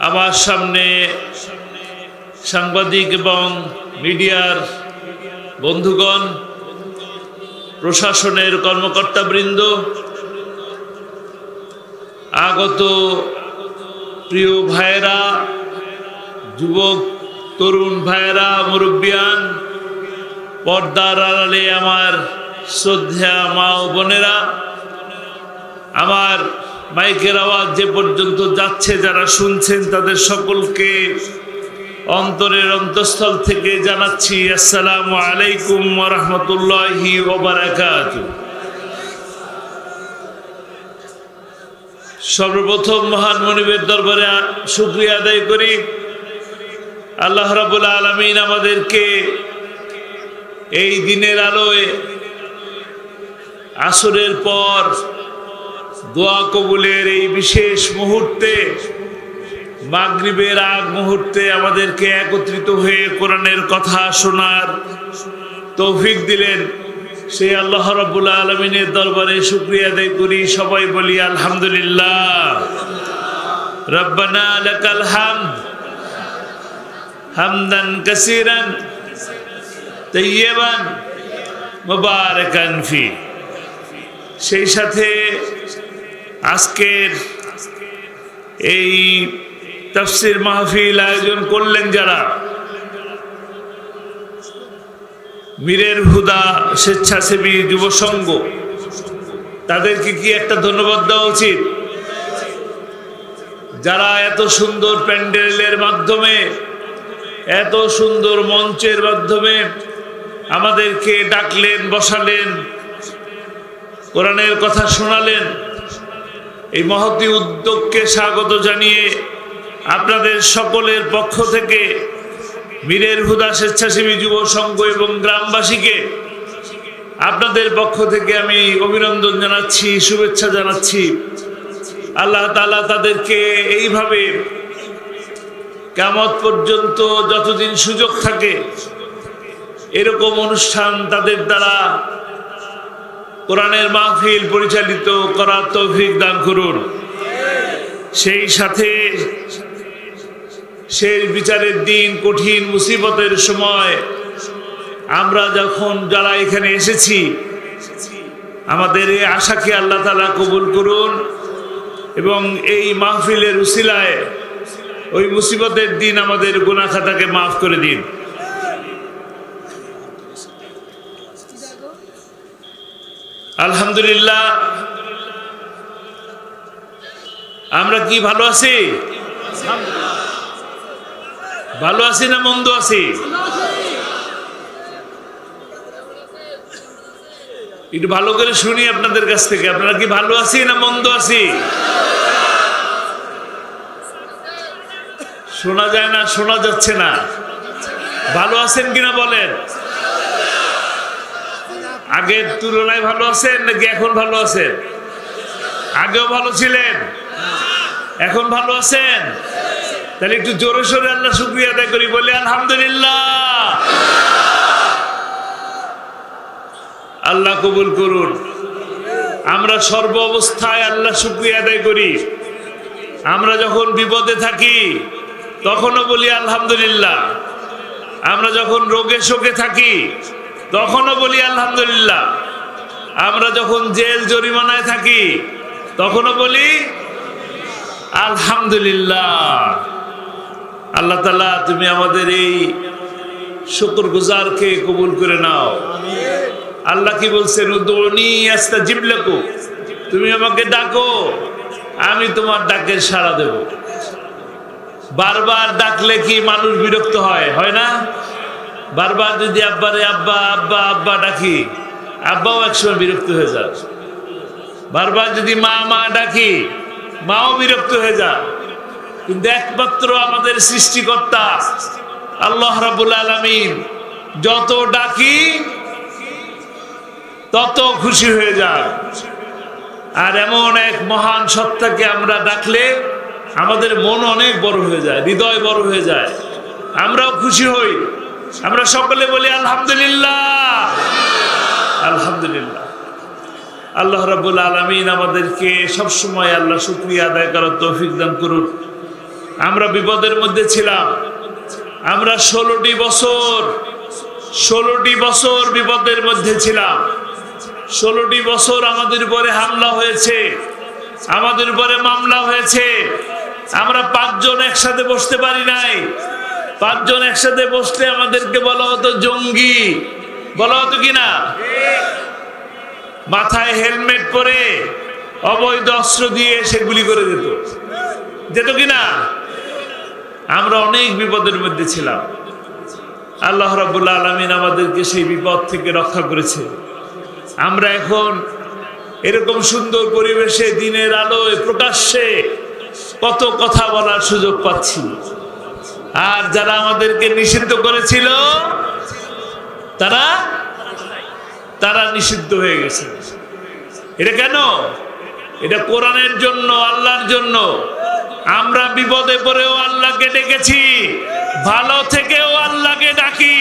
আমার সামনে সাংবাদিক এবং মিডিয়ার বন্ধুগণ, প্রশাসনের কর্মকর্তাবৃন্দ, আগত প্রিয় ভাইয়েরা, যুবক তরুণ ভাইয়েরা, মুরব্বিয়ান, পর্দার আড়ালে আমার শ্রদ্ধা মা ও বোনেরা, আমার মাইকের আওয়াজ যে পর্যন্ত যাচ্ছে যারা শুনছেন তাদের সকলকে অন্তরের অন্তঃস্থল থেকে জানাচ্ছি আসসালামু আলাইকুম ওয়া রাহমাতুল্লাহি ওয়া বারাকাতুহু। সর্বপ্রথম মহান মনিবের দরবারে শুকরিয়া আদায় করি। আল্লাহ রাব্বুল আলামিন আমাদেরকে এই দিনের আলোয় আসরের পর দোয়া কবুলের এই বিশেষ মুহূর্তে, মাগরিবের আগ মুহূর্তে আমাদেরকে একত্রিত হয়ে কোরআনের কথা শোনার তৌফিক দিলেন। সেই আল্লাহ রাব্বুল আলামিনের দরবারে শুকরিয়া আদায় করি। সবাই বলি আলহামদুলিল্লাহ। রব্বানা লাকাল হামদ হামদান কাসীরান তাইয়্যিবান মুবারাকান ফি। সেই সাথে আজকের এই তাফসীর মাহফিল আয়োজন করলেন যারা, মীরের হুদা স্বেচ্ছাসেবী যুব সংঘ, তাদেরকে কি একটা ধন্যবাদ দেওয়া উচিত? যারা এত সুন্দর প্যান্ডেলের মাধ্যমে, এত সুন্দর মঞ্চের মাধ্যমে আমাদেরকে ডাকলেন, বসালেন, কোরআনের কথা শোনালেন, এই মহতী উদ্যোগকে স্বাগত জানিয়ে আপনাদের সকলের পক্ষ থেকে মীরের হুদা স্বেচ্ছাসেবী যুব সংঘ এবং গ্রামবাসীকে আপনাদের পক্ষ থেকে আমি অভিনন্দন জানাচ্ছি, শুভেচ্ছা জানাচ্ছি। আল্লাহ তাআলা তাদেরকে এইভাবে কিয়ামত পর্যন্ত যতদিন সুযোগ থাকে এরকম অনুষ্ঠান তাদের দ্বারা কোরআনের মাহফিল পরিচালিত করার তৌফিক দান করুন। সেই সাথে সেই বিচারের দিন, কঠিন মুসিবতের সময় আমরা যখন যারা এখানে এসেছি, আমাদের এই আশাকে আল্লাহ তাআলা কবুল করুন এবং এই মাহফিলের উসিলায় ওই মুসিবতের দিন আমাদের গুনাহ খাতাকে মাফ করে দিন। আলহামদুলিল্লাহ। আমরা কি ভালো আছি? ভালো আছি না মন্দ আছি? একটু ভালো করে শুনি আপনাদের কাছ থেকে, আপনারা কি ভালো আছি না মন্দ আছি? শোনা যায় না, শোনা যাচ্ছে না। ভালো আছেন কিনা বলেন? আগের তুলনায় ভালো আছেন নাকি এখন ভালো আছেন? আগেও ভালো ছিলেন, এখন ভালো আছেন? তাহলে একটু জোরে সোরে আল্লাহ শুকরিয়া আদায় করি, বলি আলহামদুলিল্লাহ। আল্লাহ কবুল করুন। আমরা সর্ব অবস্থায় আল্লাহ শুকরিয়া আদায় করি। আমরা যখন বিপদে থাকি তখনও বলি আলহামদুলিল্লাহ। আমরা যখন রোগে শোকে থাকি তখনও বলি আলহামদুলিল্লাহ। আমরা যখন জেল জরিমানায় থাকি তখনও বলি আলহামদুলিল্লাহ। আল্লাহ তাআলা তুমি আমাদের এই শুকরগুজারকে কবুল করে নাও। আল্লাহ কি বলছেন? উদউনি আস্তাজিব লাকুম, তুমি আমাকে ডাকো, আমি তোমার ডাকের সাড়া দেব। বারবার ডাকলে কি মানুষ বিরক্ত হয়? হয় না? বারবার যদি আব্বারে আব্বা আব্বা আব্বা ডাকি, আব্বাও একসময় বিরক্ত হয়ে যায়। বারবার যদি মা মা ডাকি, মাও বিরক্ত হয়ে যায়। কিন্তু একমাত্র আমাদের সৃষ্টিকর্তা আল্লাহ রাব্বুল আলামিন যত ডাকি তত খুশি হয়ে যায়। আর এমন এক মহান সত্তাকে আমরা ডাকলে আমাদের মন অনেক বড় হয়ে যায়, হৃদয় বড় হয়ে যায়, আমরাও খুশি হই। আমরা সকলে বলি আলহামদুলিল্লাহ, আলহামদুলিল্লাহ। আল্লাহ রাব্বুল আলামিন আমাদেরকে সব সময় আল্লাহ শুকরিয়া আদায় করার তৌফিক দান করুন। আমরা বিপদের মধ্যে ছিলাম। আমরা 16টি বছর বিপদের মধ্যে ছিলাম। 16টি বছর আমাদের উপরে হামলা হয়েছে, আমাদের উপরে মামলা হয়েছে। আমরা 5 জন একসাথে বসতে পারি নাই। 5 জন একসাথে বসলে আমাদেরকে বলা হতো জঙ্গি, বলা হতো কিনা? মাথায় হেলমেট পরে অবৈধ অস্ত্র দিয়ে সেগুলি করে যেত কিনা? আমরা অনেক বিপদের মধ্যে ছিলাম। আল্লাহ রাব্বুল আলামিন আমাদেরকে সেই বিপদ থেকে রক্ষা করেছে। আমরা এখন এরকম সুন্দর পরিবেশে দিনের আলোয় প্রকাশ্যে কত কথা বলার সুযোগ পাচ্ছি। আর যারা আমাদেরকে নিষিদ্ধ করেছিল তারা নিষিদ্ধ হয়ে গেছে। এটা কেন? এটা কোরআনের জন্য, আল্লাহর জন্য। আমরা বিপদে পড়েও আল্লাহকে ডেকেছি, ভালো থেকেও আল্লাহকে ডাকি।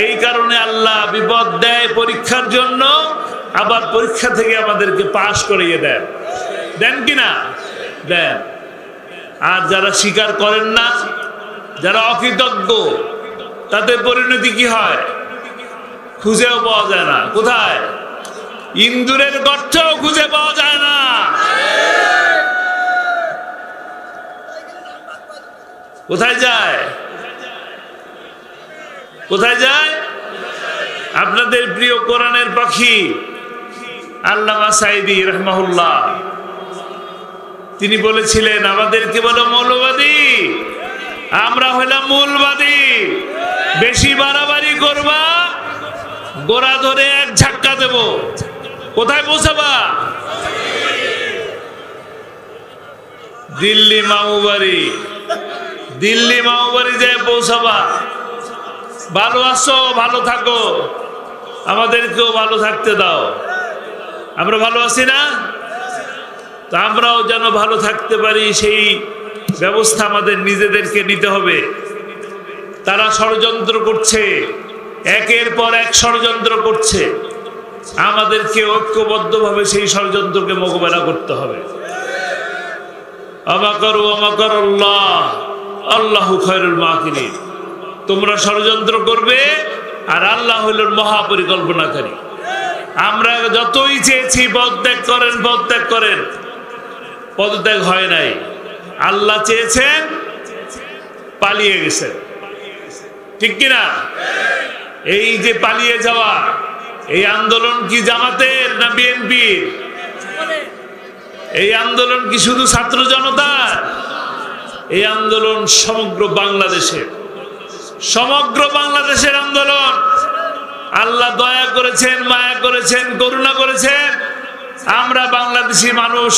এই কারণে আল্লাহ বিপদ দেয় পরীক্ষার জন্য, আবার পরীক্ষা থেকে আমাদেরকে পাশ করিয়ে দেন কিনা? দেন। আর যারা স্বীকার করেন না, যারা অকৃতজ্ঞ, তাদের পরিণতি কি হয়? খুঁজেও পাওয়া যায় না। কোথায়? ইন্দুরের গর্তেও খুঁজে পাওয়া যায় না। কোথায় যায়? কোথায় যায়? আপনাদের প্রিয় কোরআনের পাখি আল্লামা সাঈদী রাহমাহুল্লাহ, তিনি বলেছিলেন আমাদেরকে বলো মৌলবাদী, আমরা হইলাম মূলবাদী। বেশি বাড়াবাড়ি করবা, গোড়া ধরে এক ঝাক্কা দেব। কোথায় পৌঁছাবা? দিল্লি মামুবাড়ি যায় পৌঁছাবা। ভালো আছো, ভালো থাকো, আমাদেরকেও ভালো থাকতে দাও। আমরা ভালো আছি না? তা আমরাও যেন ভালো থাকতে পারি, সেই ব্যবস্থা আমাদের নিজেদেরকে নিতে হবে। তারা ষড়যন্ত্র করছে, একের পর এক ষড়যন্ত্র করছে। আমাদেরকে ঐক্যবদ্ধভাবে সেই ষড়যন্ত্রকে মোকাবেলা করতে হবে। আল্লাহু খায়রুল মাকিরিন। তোমরা ষড়যন্ত্র করবে আর আল্লাহ হইলেন মহাপরিকল্পনাকারী। আমরা যতই চেয়েছি পদত্যাগ করেন, পদত্যাগ হয় নাই। আল্লাহ চেয়েছেন, পালিয়ে গেছেন। ঠিক কিনা? এই যে পালিয়ে যাওয়া, এই আন্দোলন কি জামাতের না বিএনপির? এই আন্দোলন কি শুধু ছাত্র জনতার? এই আন্দোলন সমগ্র বাংলাদেশের আন্দোলন। আল্লাহ দয়া করেছেন, মায়া করেছেন, করুণা করেছেন। আমরা বাংলাদেশি মানুষ,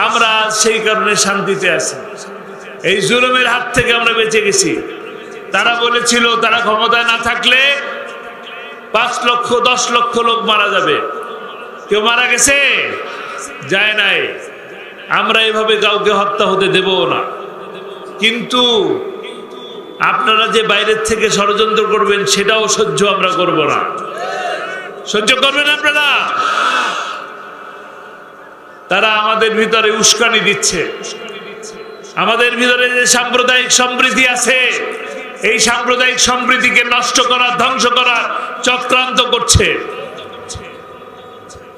আমরা সেই কারণে শান্তিতে আছি। এই জুলুমের হাত থেকে আমরা বেঁচে গেছি। তারা বলেছিল তারা ক্ষমতায় না থাকলে 5 লক্ষ 10 লক্ষ লোক মারা যাবে। কেউ মারা গেছে? যায় নাই। আমরা এভাবে কাউকে হত্যা হতে দেব না। কিন্তু আপনারা যে বাইরের থেকে ষড়যন্ত্র করবেন, সেটাও সহ্য আমরা করব না। সহ্য করবেন আপনারা? তারা আমাদের ভিতরে উস্কানি দিচ্ছে। আমাদের ভিতরে যে সাম্প্রদায়িক সম্প্রীতি আছে, এই সাম্প্রদায়িক সম্প্রীতিকে নষ্ট করার, ধ্বংস করার চক্রান্ত করছে।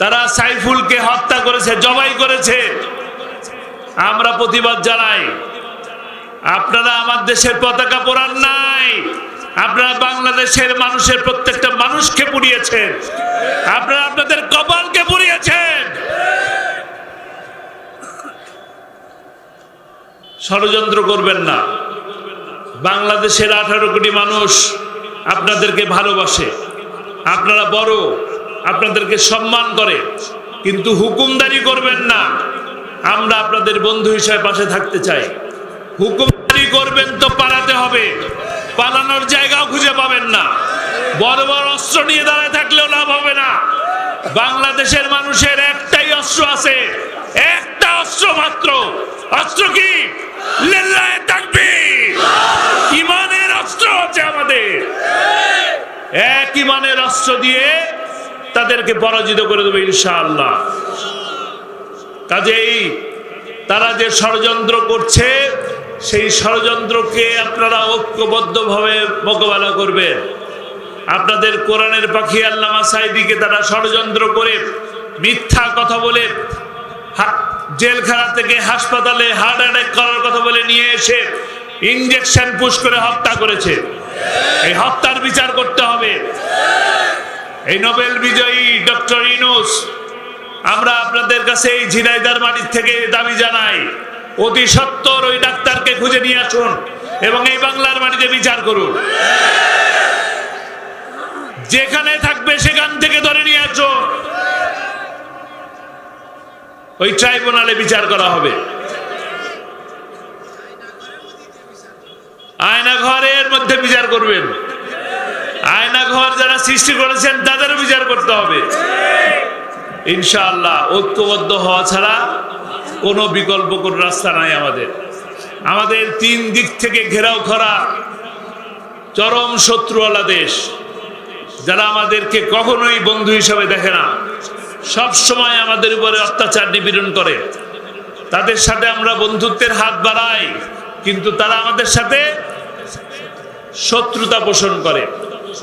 তারা সাইফুলকে হত্যা করেছে, জবাই করেছে। আমরা প্রতিবাদ জানাই। আপনারা আমার দেশের পতাকা পোড়ান নাই, আপনারা বাংলাদেশের মানুষের প্রত্যেকটা মানুষকে পুড়িয়েছেন। আপনারা আপনাদের কপালকে পুড়িয়েছেন। ষড়যন্ত্র করবেন না। বাংলাদেশের 18 কোটি মানুষ আপনাদেরকে ভালোবাসে, আপনারা বড়, আপনাদেরকে সম্মান করে, কিন্তু হুকুমদারি করবেন না। আমরা আপনাদের বন্ধু হিসেবে পাশে থাকতে চাই। হুকুমদারি করবেন তো পালাতে হবে, পালানোর জায়গাও খুঁজে পাবেন না। বড় বড় অস্ত্র নিয়ে দাঁড়ায় থাকলেও লাভ হবে না। বাংলাদেশের মানুষের একটাই অস্ত্র আছে, একটা অস্ত্র মাত্র। অস্ত্র কি? লিল্লাহে তাকবীর। ঈমানের অস্ত্র আছে আমাদের। এক ঈমানের অস্ত্র দিয়ে তাদেরকে পরাজিত করে দেবে ইনশাআল্লাহ। কাজেই তারা যে ষড়যন্ত্র করছে, সেই ষড়যন্ত্রকে আপনারা ঐক্যবদ্ধভাবে মোকাবেলা করবেন। আপনাদের কোরআনের পাখি আল্লামা সাঈদীকে তারা ষড়যন্ত্র করে মিথ্যা কথা বলে জেলখানা থেকে হাসপাতালে হার্ট অ্যাটাক করার কথা বলে নিয়ে এসে ইনজেকশন পুশ করে হত্যা করেছে। এই হত্যার বিচার করতে হবে। এই নোবেল বিজয়ী ডক্টর ইউনূস, আমরা আপনাদের কাছে এই ঝিনাইদহের মাটির থেকে দাবি জানাই, অতি সত্বর ওই ডাক্তারকে খুঁজে নিয়ে আসুন এবং এই বাংলার মাটিতে বিচার করুন। যেখানে থাকবে সেখান থেকে ধরে নিয়ে আসুন, ওই ট্রাইব্যুনালে বিচার করা হবে। আয়না ঘরের মধ্যে বিচার করবেন। আয়না ঘর যারা সৃষ্টি করেছেন তাদেরও বিচার করতে হবে ইনশাআল্লাহ। ঐক্যবদ্ধ হওয়া ছাড়া কোনো বিকল্প কোন রাস্তা নাই। আমাদের তিন দিক থেকে ঘেরাও করা চরম শত্রুওয়ালা দেশ, যারা আমাদেরকে কখনোই বন্ধু হিসাবে দেখে না, সব সময় আমাদের উপরে অত্যাচার নিপীড়ন করে। তাদের সাথে আমরা বন্ধুত্বের হাত বাড়াই, কিন্তু তারা আমাদের সাথে শত্রুতা পোষণ করে।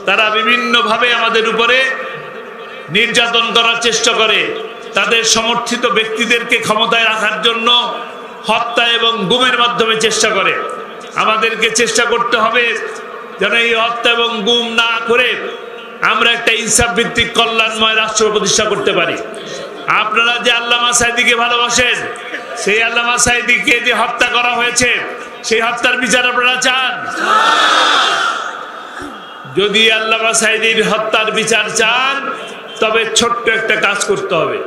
তারা বিভিন্নভাবে আমাদের উপরে নির্যাতন করার চেষ্টা করে। তাদের সমর্থিত ব্যক্তিদেরকে ক্ষমতায় রাখার জন্য হত্যা এবং গুমের মাধ্যমে চেষ্টা করে। আমাদেরকে চেষ্টা করতে হবে যেন এই হত্যা এবং গুম না করে আমরা একটা ইনসাফ ভিত্তিক কল্যাণময় রাষ্ট্র প্রতিষ্ঠা করতে পারি। আপনারা যে আল্লামা সাঈদীকে ভালোবাসেন, সেই আল্লামা সাঈদীকে যে হত্যা করা হয়েছে, সেই হত্যার বিচার আপনারা চান? যদি আল্লামা সাঈদীর হত্যার বিচার চান, তবে ছোট্ট একটা কাজ করতে হবে।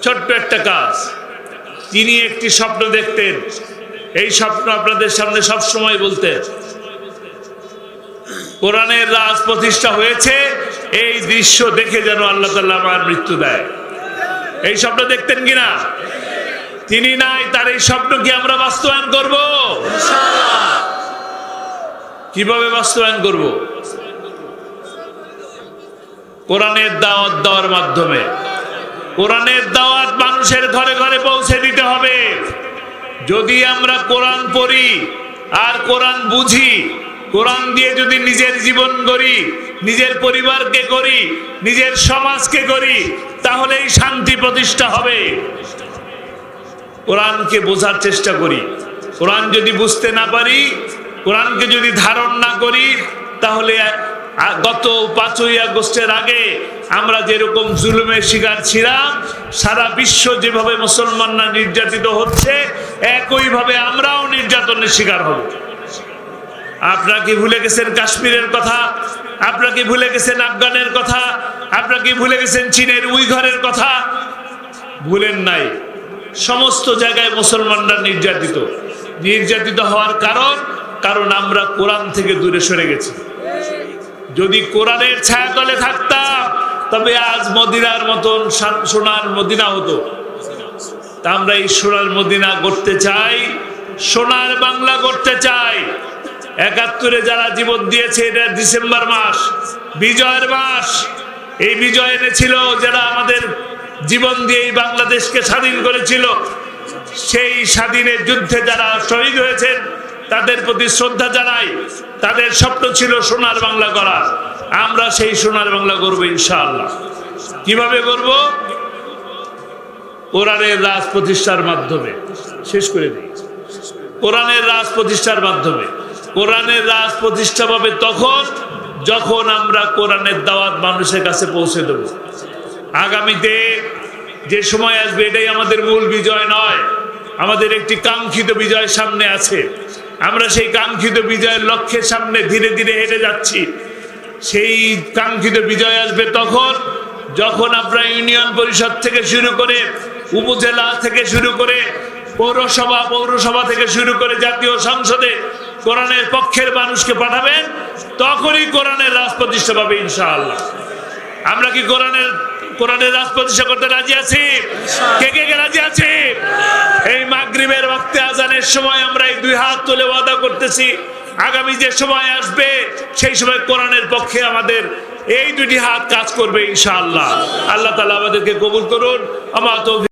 ছোট্ট একটা কাজ। তিনি একটি স্বপ্ন দেখতেন, এই স্বপ্ন আপনাদের সামনে সব সময় বলতেন, কোরআনের রাজ প্রতিষ্ঠা হয়েছে, এই দৃশ্য দেখে যেন আল্লাহ তাআলা আমার মৃত্যু দেয়। এই স্বপ্ন দেখতেন কিনা? তিনি নাই, তার এই স্বপ্ন কি আমরা বাস্তবায়ন করব? কিভাবে বাস্তবায়ন করব? কোরআনের দাওয়াত দেওয়ার মাধ্যমে। কোরআনের দাওয়াত মানুষের ঘরে ঘরে পৌঁছে দিতে হবে। যদি আমরা কোরআন পড়ি আর কোরআন বুঝি, কোরআন দিয়ে যদি নিজের জীবন গড়ি, নিজের পরিবারকে গড়ি, নিজের সমাজকে গড়ি, তাহলেই শান্তি প্রতিষ্ঠা হবে। কোরআনকে বোঝার চেষ্টা করি। কোরআন যদি বুঝতে না পারি, কোরআনকে যদি ধারণ না করি, তাহলে গত 5ই আগস্টের আগে আমরা যেরকম জুলুমের শিকার ছিলাম, সারা বিশ্ব যেভাবে মুসলমানরা নির্যাতিত হচ্ছে, একইভাবে আমরাও নির্যাতনের শিকার হব। আপনারা কি ভুলে গেছেন কাশ্মীরের কথা? আপনারা কি ভুলে গেছেন আফগানের কথা? আপনারা কি ভুলে গেছেন চীনের উইঘরের কথা? ভুলেন নাই। সমস্ত জায়গায় মুসলমানরা নির্যাতিত হওয়ার কারণ আমরা কোরআন থেকে দূরে সরে গেছি। যদি কোরআনের ছায়াতলে থাকতাম, তবে আজ মদিনার মতন সোনার মদিনা হতো। তা আমরা এই সোনার মদিনা গড়তে চাই, সোনার বাংলা গড়তে চাই। ৭১-এ যারা জীবন দিয়েছে, এটা ডিসেম্বর মাস, বিজয়ের মাস। এই বিজয় এনেছিল যারা আমাদের জীবন দিয়ে এই বাংলাদেশকে স্বাধীন করেছিল। সেই স্বাধীনের যুদ্ধে যারা শহীদ হয়েছেন, তাদের প্রতি শ্রদ্ধা জানাই। তাদের স্বপ্ন ছিল সোনার বাংলা করা। আমরা সেই সোনার বাংলা করবো ইনশাআল্লাহ। কিভাবে করব? কোরআনের রাজ প্রতিষ্ঠার মাধ্যমে। শেষ করে দিই। কোরআনের রাজ প্রতিষ্ঠার মাধ্যমে। কোরআনের রাজ প্রতিষ্ঠা পাবে তখন, যখন আমরা কোরআনের দাওয়াত মানুষের কাছে পৌঁছে দেব। আগামীতে যে সময় আসবে, এটাই আমাদের মূল বিজয় নয়, আমাদের একটি কাঙ্ক্ষিত বিজয় সামনে আছে। আমরা সেই কাঙ্ক্ষিত বিজয়ের লক্ষ্যের সামনে ধীরে ধীরে হেঁটে যাচ্ছি। সেই কাঙ্ক্ষিত বিজয় আসবে তখন, যখন আমরা ইউনিয়ন পরিষদ থেকে শুরু করে, উপজেলা থেকে শুরু করে, পৌরসভা থেকে শুরু করে জাতীয় সংসদে কোরআনের পক্ষের মানুষকে পাঠাবেন, তখনই কোরআনের রাজ প্রতিষ্ঠা পাবে ইনশাআল্লাহ। আমরা কি কোরআনের রাজ প্রতিষ্ঠা করতে রাজি আছি? কে কে রাজি আছে? এই মাগরিবের ওয়াক্তে আজানের সময় আমরা এই 2 হাত তুলে ওয়াদা করতেছি, আগামী যে সময় আসবে সেই সময় কোরআনের পক্ষে আমাদের এই 2টি হাত কাজ করবে ইনশাআল্লাহ। আল্লাহ তাআলা আমাদেরকে কবুল করুন।